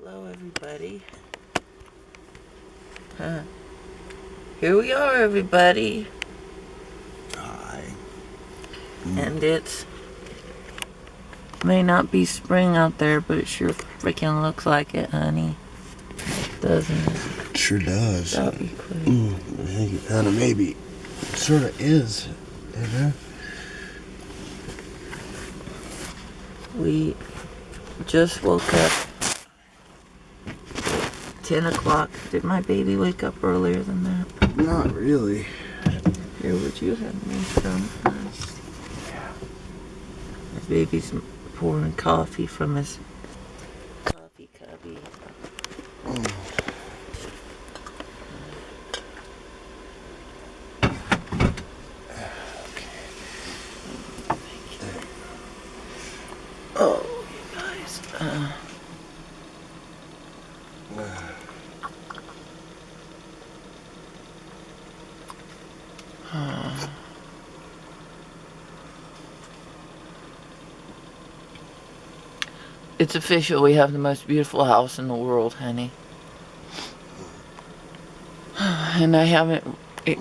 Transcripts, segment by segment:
Hello, everybody. Here we are, everybody. Hi. And it may not be spring out there, but it sure freaking looks like it, honey. Doesn't it? Sure does. That'd be quick. I think it kind of maybe sort of is. You know? We just woke up 10 o'clock. Did my baby wake up earlier than that? Not really. Here, would you have me some? My baby's pouring coffee from his coffee cubby. Oh, you guys. It's official. We have the most beautiful house in the world, honey. And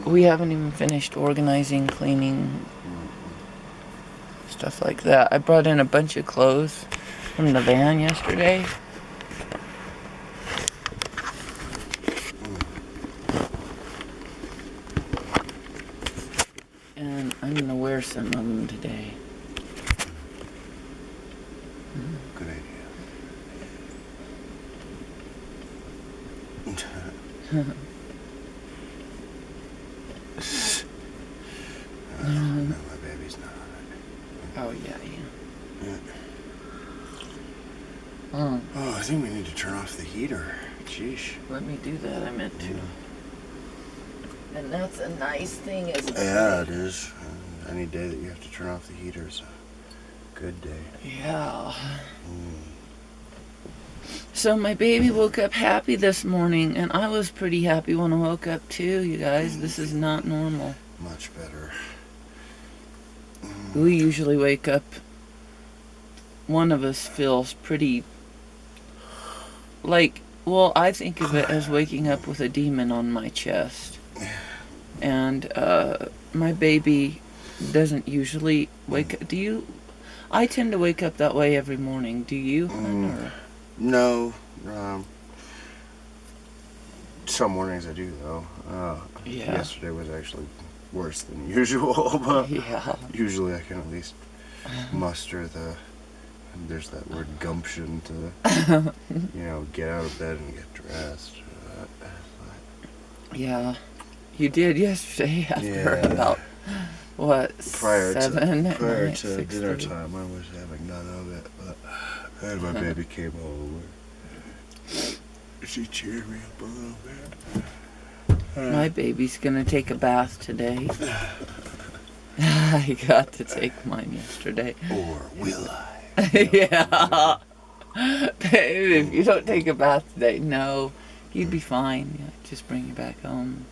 we haven't even finished organizing, cleaning, stuff like that. I brought in a bunch of clothes from the van yesterday. And I'm going to wear some of them today. Good idea. No, my baby's not on Oh, yeah. it. Oh, I think we need to turn off the heater. Sheesh. let me do that. I meant to. And that's a nice thing, isn't it? Yeah, it is. Any day that you have to turn off the heater is a good day. Yeah. So my baby woke up happy this morning, and I was pretty happy when I woke up too, you guys. This is not normal. Much better. We usually wake up, one of us feels pretty, I think of it as waking up with a demon on my chest. And my baby doesn't usually wake up. I tend to wake up that way every morning. Do you, hon, or? No. Some mornings I do, though. Yeah. Yesterday was actually worse than usual, but Yeah. usually I can at least muster there's that word gumption to, get out of bed and get dressed. Yeah. You did yesterday after about, what, Prior 7 at to night, dinner 6:30? time, I was having none of it, but then my baby came over. She cheered me up a little bit. My baby's gonna take a bath today. I got to take mine yesterday. Or will I? Yeah. Babe, if you don't take a bath today, no, you'd be fine. Yeah, just bring you back home.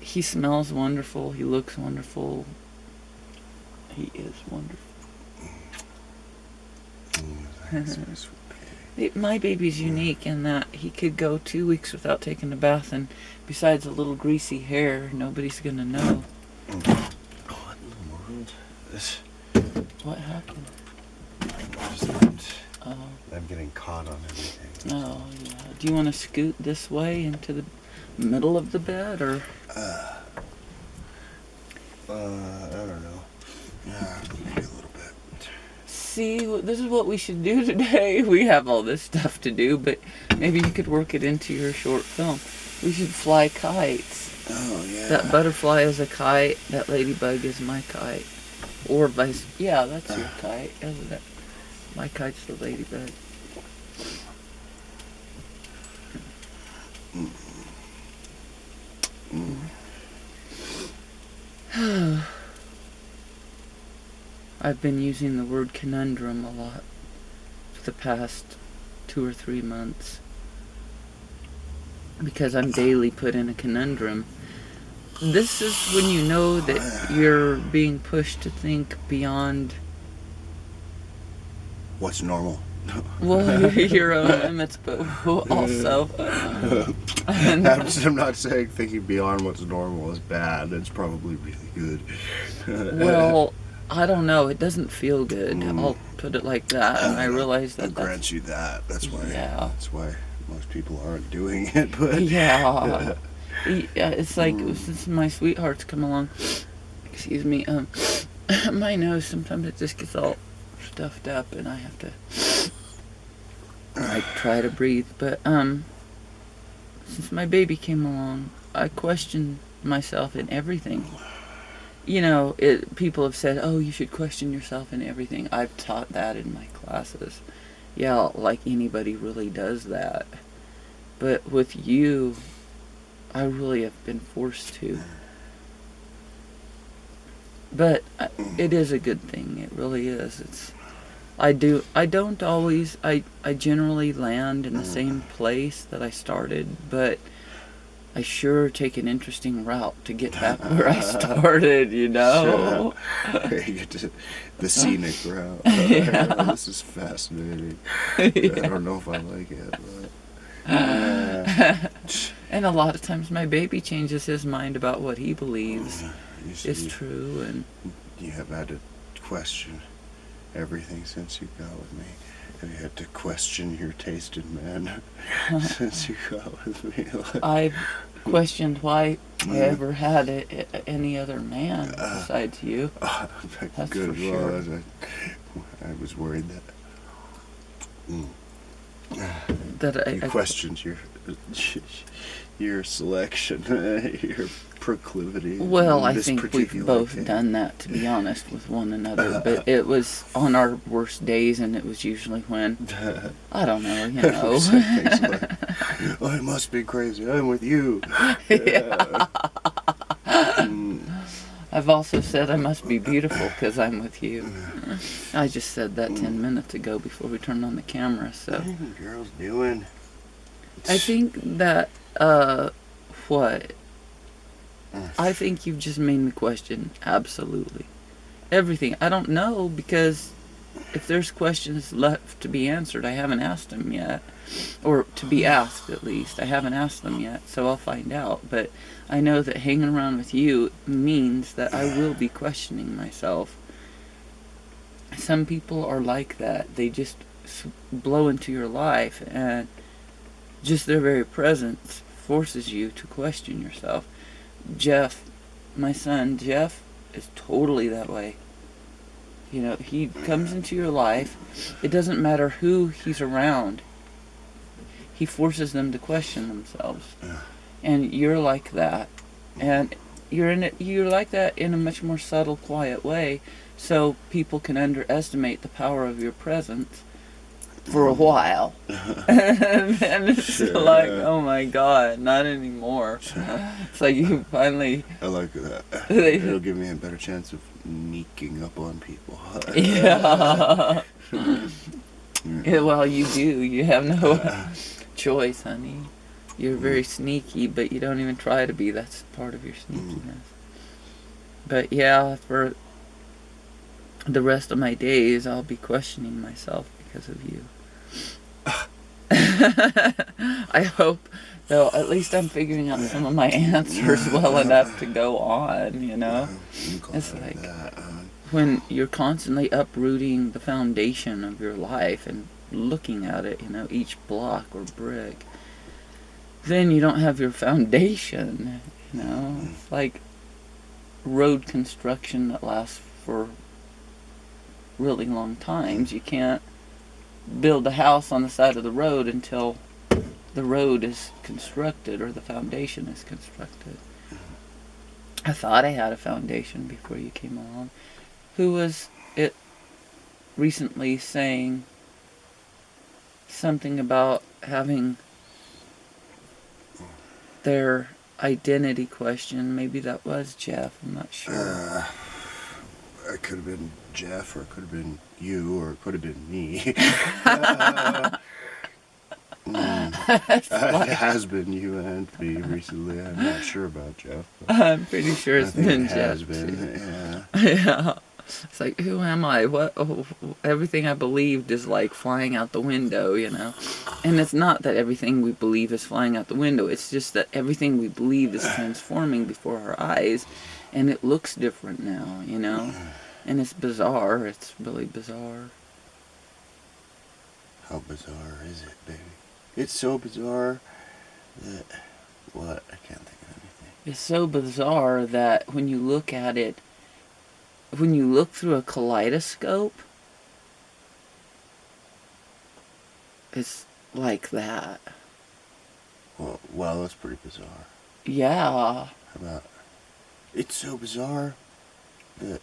He smells wonderful. He looks wonderful. He is wonderful. Thanks, my sweet baby. My baby's unique in that he could go 2 weeks without taking a bath, and besides a little greasy hair, nobody's gonna know. What in the world? What happened? I'm getting caught on everything. Oh, yeah. Do you want to scoot this way into the middle of the bed, or? I don't know. Yeah, maybe a little bit. See, this is what we should do today. We have all this stuff to do, but maybe you could work it into your short film. We should fly kites. Oh, yeah. That butterfly is a kite. That ladybug is my kite. Or vice. Yeah, that's your kite, isn't it? My kite's the ladybug. I've been using the word conundrum a lot for the past 2 or 3 months because I'm daily put in a conundrum. This is when you know that you're being pushed to think beyond What's normal? Well, your own limits, but also. And, I'm not saying thinking beyond what's normal is bad. It's probably really good. well, I don't know. It doesn't feel good. Mm. I'll put it like that. And I realize I'll that grant you that. That's why. Yeah. That's why most people aren't doing it. But Yeah. Yeah, it's like since my sweetheart's come along, excuse me, my nose sometimes it just gets all stuffed up and I have to like try to breathe. But since my baby came along, I questioned myself in everything. You know, people have said, "Oh, you should question yourself in everything." I've taught that in my classes. Yeah, like anybody really does that. But with you, I really have been forced to. But it is a good thing. It really is. I don't always, I generally land in the same place that I started, but I sure take an interesting route to get back where I started, you know? You get to the scenic route. Yeah. This is fascinating. Yeah. I don't know if I like it, but... And a lot of times my baby changes his mind about what he believes is you, true, and you have had to question everything since you got with me. Have you had to question your taste in men since you got with me? I've questioned why I ever had any other man besides you. That's good. for sure. Well, I was worried that That you I questioned your selection, your proclivity. Well, I this think we've particular both thing. done that, to be honest, with one another. But it was on our worst days, and it was usually when, I don't know, you know. We said things like, "Oh, I must be crazy. I'm with you." Yeah. I've also said I must be beautiful because I'm with you. I just said that 10 minutes ago before we turned on the camera, so. What are you girls doing? I think that, what? I think you've just made me question absolutely everything. I don't know, because if there's questions left to be answered, I haven't asked them yet. Or to be asked, at least. I haven't asked them yet, so I'll find out. But I know that hanging around with you means that I will be questioning myself. Some people are like that. They just blow into your life, and just their very presence forces you to question yourself. Jeff, my son, Jeff, is totally that way. You know, he comes into your life. It doesn't matter who he's around. He forces them to question themselves. And you're like that. And you're like that in a much more subtle, quiet way, so people can underestimate the power of your presence for a while. And then it's like, oh my God, not anymore. It's like you finally... I like that. It'll give me a better chance of sneaking up on people. Yeah. Yeah, well, you do. You have no choice, honey. You're very sneaky, but you don't even try to be. That's part of your sneakiness. But yeah, for the rest of my days, I'll be questioning myself because of you. I hope, though, at least I'm figuring out some of my answers well enough to go on, you know? It's like when you're constantly uprooting the foundation of your life and looking at it, you know, each block or brick, then you don't have your foundation, you know? It's like road construction that lasts for really long times. You can't build a house on the side of the road until the road is constructed or the foundation is constructed. I thought I had a foundation before you came along. Who was it recently saying something about having their identity question? Maybe that was Jeff, I'm not sure. It could have been Jeff, or it could have been you, or it could have been me. It has been you and me recently. I'm not sure about Jeff. But I'm pretty sure it's been it has Jeff. been, Too. yeah. Yeah. It's like, who am I? What? Oh, everything I believed is like flying out the window, you know? And it's not that everything we believe is flying out the window. It's just that everything we believe is transforming before our eyes, and it looks different now, you know? And it's bizarre. It's really bizarre. How bizarre is it, baby? It's so bizarre that... What? I can't think of anything. It's so bizarre that when you look at it, when you look through a kaleidoscope, it's like that. Well, that's pretty bizarre. Yeah. How about... It's so bizarre that...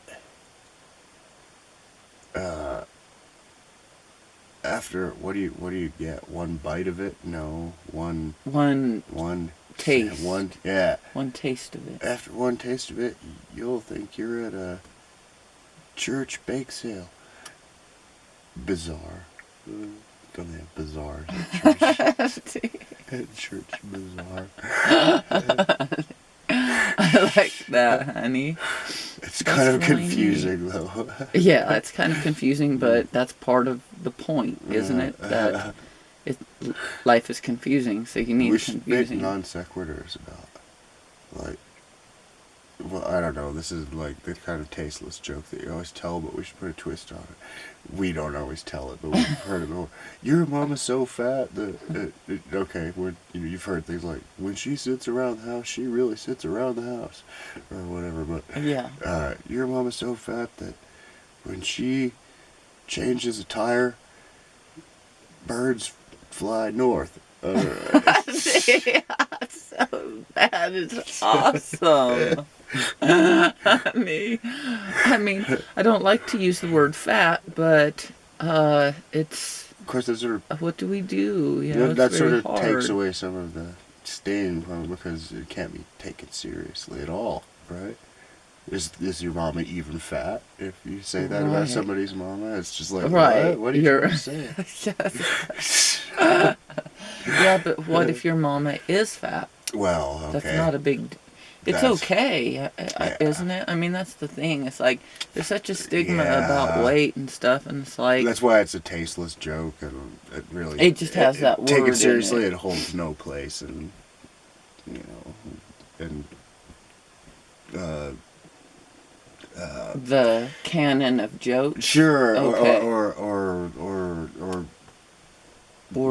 After... What do you get? One bite of it? No. One Taste. Yeah. One taste of it. After one taste of it, you'll think you're at a church bake sale. Bizarre. Don't they have bazaars at church? At church bazaar. I like that, honey. It's kind of really confusing, though. Yeah, it's kind of confusing, but that's part of the point, isn't it? That life is confusing, so you need we should make confusing. non sequiturs about, like, well, I don't know. This is like the kind of tasteless joke that you always tell, but we should put a twist on it. We don't always tell it, but we've heard it before. Your mama's so fat that okay, you've heard things like when she sits around the house, she really sits around the house, or whatever. But Yeah. Your mama's so fat that when she changes a tire, birds fly north. Yeah, so that is awesome. I mean, I don't like to use the word fat, but it's... Of course, that sort of... What do we do? You know, that it's sort very of hard. takes away some of the sting from it because it can't be taken seriously at all, right? Is your mama even fat? If you say that about Right. somebody's mama, it's just like, Right. What are you trying to say? Yes. Yeah, but what if your mama is fat? Well, okay. That's not a big... It's That's- okay, yeah. isn't it? I mean, that's the thing. It's like, there's such a stigma Yeah. about weight and stuff, and it's like... That's why it's a tasteless joke, and it really... It just has that word Taken in seriously, it. it holds no place, and, and... the canon of jokes. Sure, Okay. or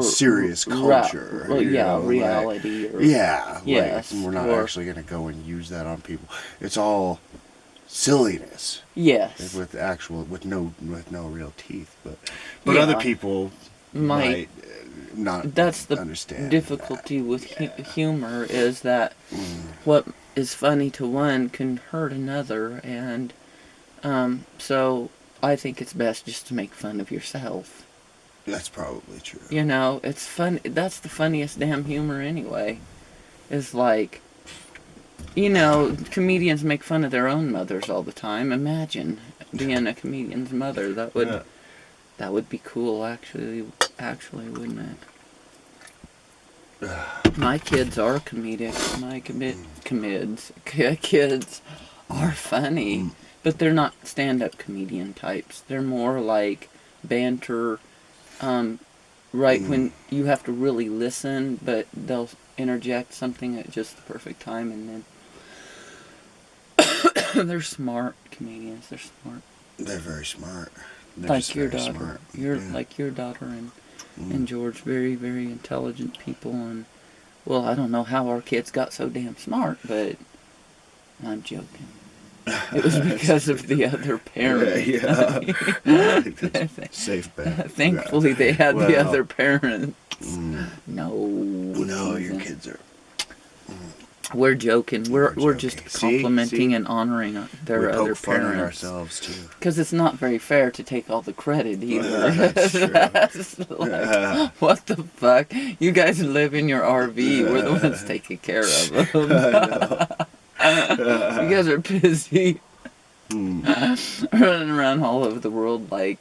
serious culture. Well, you yeah, know, like- reality. Or, yeah, Yes, like, we're not or- actually going to go and use that on people. It's all silliness Yes. with no real teeth. But other Yeah. people Might. not That's the understand difficulty with humor is that what is funny to one can hurt another, and so I think it's best just to make fun of yourself. That's probably true. You know, it's fun. That's the funniest damn humor anyway. Is like, you know, comedians make fun of their own mothers all the time. Imagine being a comedian's mother. That would be cool, actually, wouldn't it? My kids are comedic. My kids are funny, but they're not stand-up comedian types. They're more like banter. Right when you have to really listen, but they'll interject something at just the perfect time, and then they're smart comedians. They're smart. They're very smart. They're Like just your very daughter. smart. You're Yeah. like your daughter and George, very, very intelligent people, and well, I don't know how our kids got so damn smart, but I'm joking. It was because of the other parent. Yeah. Safe bet. Thankfully, they had the Well, other parent. No, your kids are... We're joking. We're We're just joking. complimenting See? and honoring their We other poke fun at parents. ourselves, too. Because it's not very fair to take all the credit either. That's true. That's like, what the fuck? You guys live in your RV. We're the ones taking care of them. You guys are busy running around all over the world like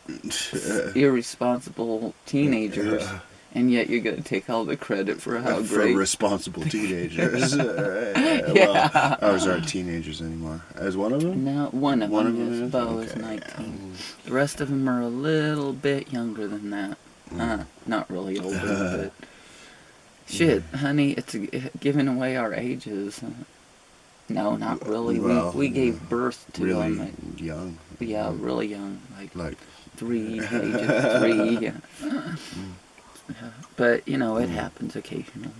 irresponsible teenagers. and yet you're gonna take all the credit for how For great. responsible teenagers. Yeah. Well, ours aren't teenagers anymore. As one of them? No, one of them is. is? Bo is Okay. 19. The rest of them are a little bit younger than that. Not really older, but shit, honey, it's giving away our ages. No, not really. Well, we gave birth to really them. young. Yeah, really young, like Like, age of 3. Yeah. Yeah. But you know, it happens occasionally.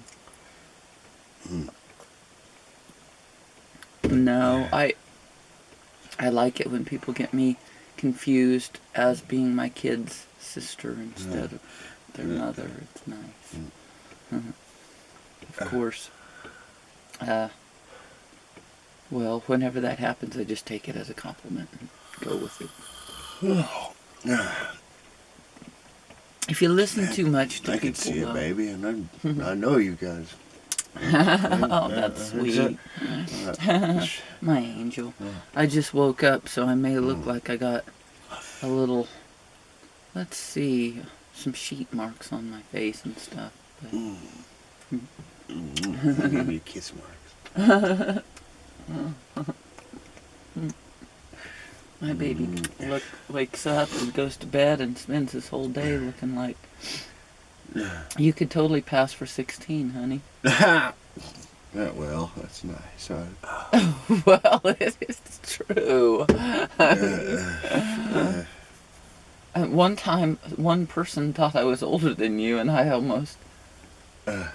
No, I like it when people get me confused as being my kid's sister instead of their mother. It's nice. Of course. Well, whenever that happens, I just take it as a compliment and go with it. If you listen too much to I people, can see it, though- baby, and I know you guys. Oh, that's sweet. My angel. I just woke up, so I may look like I got a little, let's see, some sheet marks on my face and stuff. But I'll give you kiss marks. my baby wakes up and goes to bed and spends his whole day looking like you could totally pass for 16, honey. Yeah, well, that's nice. Well, it is true. One time, one person thought I was older than you, and I almost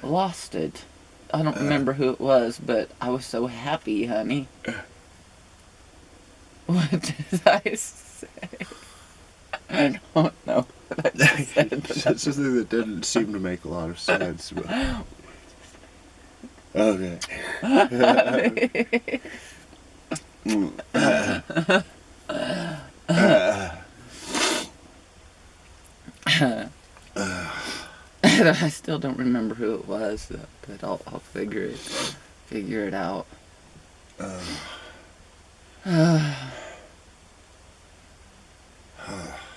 lost it. I don't remember who it was, but I was so happy, honey. What did I say? I don't know what I said. It's something that didn't seem to make a lot of sense. But... Okay. I still don't remember who it was, but I'll figure it out.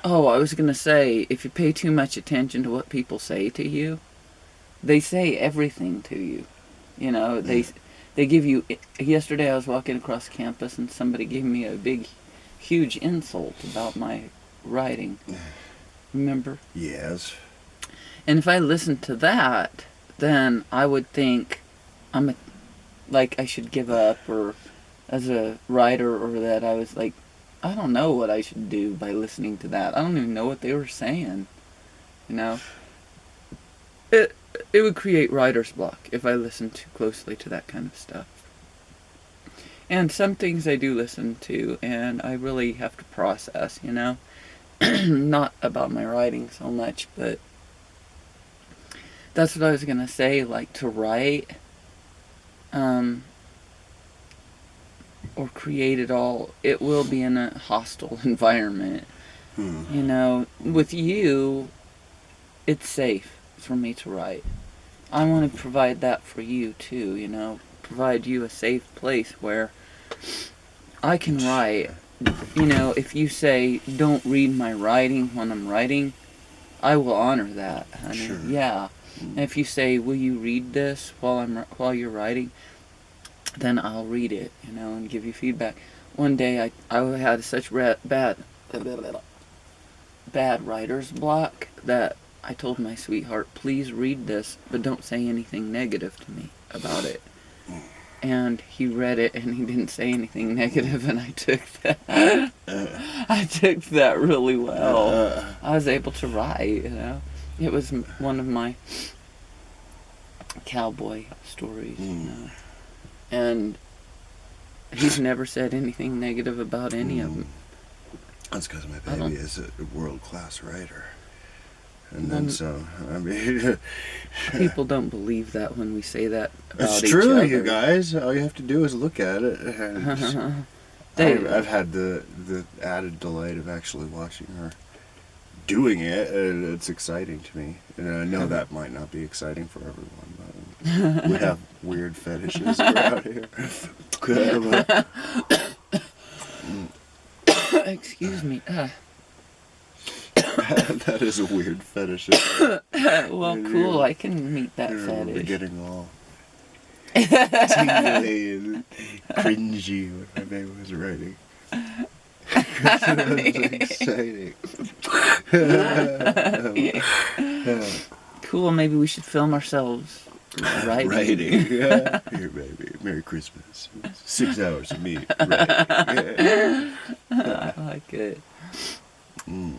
Oh, I was gonna say, if you pay too much attention to what people say to you, they say everything to you. You know, they give you. Yesterday, I was walking across campus, and somebody gave me a big, huge insult about my writing. Remember? Yes. And if I listened to that, then I would think I should give up, or as a writer, or that I was like, I don't know what I should do by listening to that. I don't even know what they were saying. You know? It would create writer's block if I listened too closely to that kind of stuff. And some things I do listen to, and I really have to process, you know? Not about my writing so much, but that's what I was going to say, like to write, or create it all, it will be in a hostile environment. You know, with you, it's safe for me to write. I want to provide that for you too, you know, provide you a safe place where I can write. You know, if you say, don't read my writing when I'm writing, I will honor that, honey. Sure. Yeah. And if you say, will you read this while you're writing, then I'll read it, you know, and give you feedback. One day I had such bad writer's block that I told my sweetheart, please read this, but don't say anything negative to me about it. And he read it, and he didn't say anything negative, and I took that really well. I was able to write, you know. It was one of my cowboy stories, you know. And he's never said anything negative about any of them. That's because my baby is a world-class writer. And then so, I mean... People don't believe that when we say that about It's each true, other. you guys. All you have to do is look at it. And I've had the added delight of actually watching her doing it, and it's exciting to me. And I know that might not be exciting for everyone, but we have weird fetishes around here. Excuse me. That is a weird fetish. Isn't it? Well, cool. I can meet that We're fetish. getting all tingly and cringy when my baby was writing. Exciting. Cool. Maybe we should film ourselves writing. Writing. Yeah. Here, baby. Merry Christmas. 6 hours of me writing. I like it. Mm.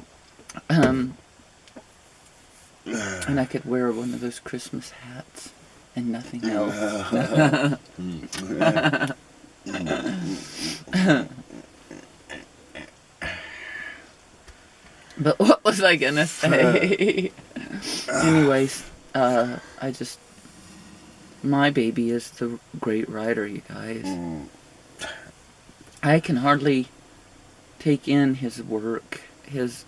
And I could wear one of those Christmas hats and nothing else. But what was I gonna say? Anyways, my baby is the great writer, you guys. Mm. I can hardly take in his work, his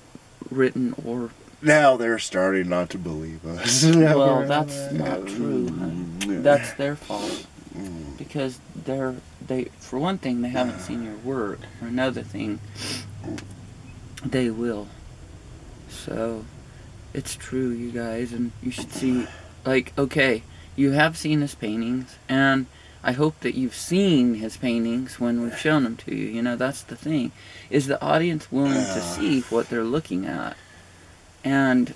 written or... Now they're starting not to believe us. Well, that's not true, hon. Mm. That's their fault. Mm. Because they for one thing, they haven't seen your work. For another thing, they will. So, it's true, you guys, and you should see, like, okay, you have seen his paintings, and I hope that you've seen his paintings when we've shown them to you. You know, that's the thing. Is the audience willing to see what they're looking at? And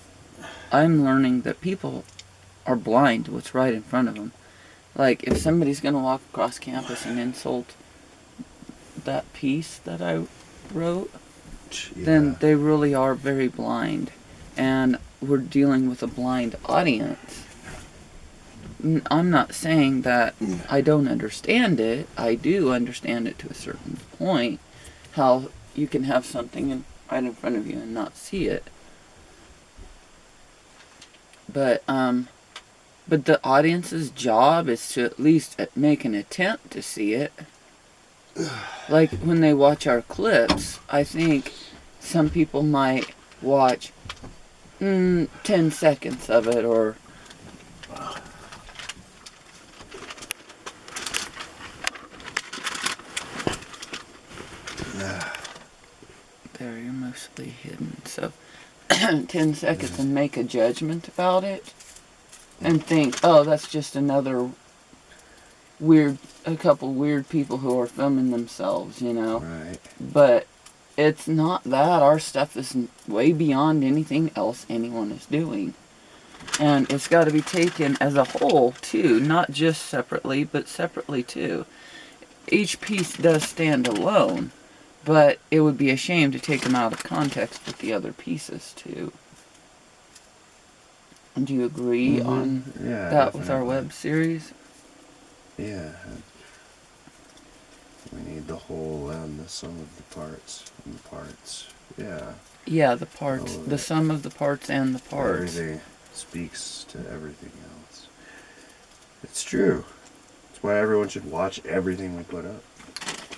I'm learning that people are blind to what's right in front of them. Like, if somebody's going to walk across campus and insult that piece that I wrote, then they really are very blind. And we're dealing with a blind audience. I'm not saying that I don't understand it. I do understand it to a certain point. How you can have something right in front of you and not see it. But the audience's job is to at least make an attempt to see it. Like, when they watch our clips, I think some people might watch 10 seconds of it, or... There, you're mostly hidden, so... 10 seconds and make a judgment about it and think, oh, that's just another a couple weird people who are filming themselves, you know. Right. But it's not that. Our stuff is way beyond anything else anyone is doing. And it's got to be taken as a whole, too, not just separately, but separately, too. Each piece does stand alone. But it would be a shame to take them out of context with the other pieces, too. Do you agree on that with our web series? Yeah. We need the whole and the sum of the parts. And the parts. Yeah. Yeah, the parts. The sum of the parts and the parts. Everything speaks to everything else. It's true. That's why everyone should watch everything we put up.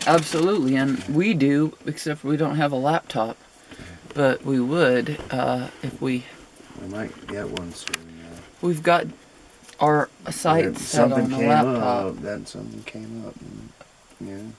Absolutely, and we do, except we don't have a laptop. But we would, if we... We might get one soon, yeah. We've got our site set on the laptop. Then something came up, and, yeah.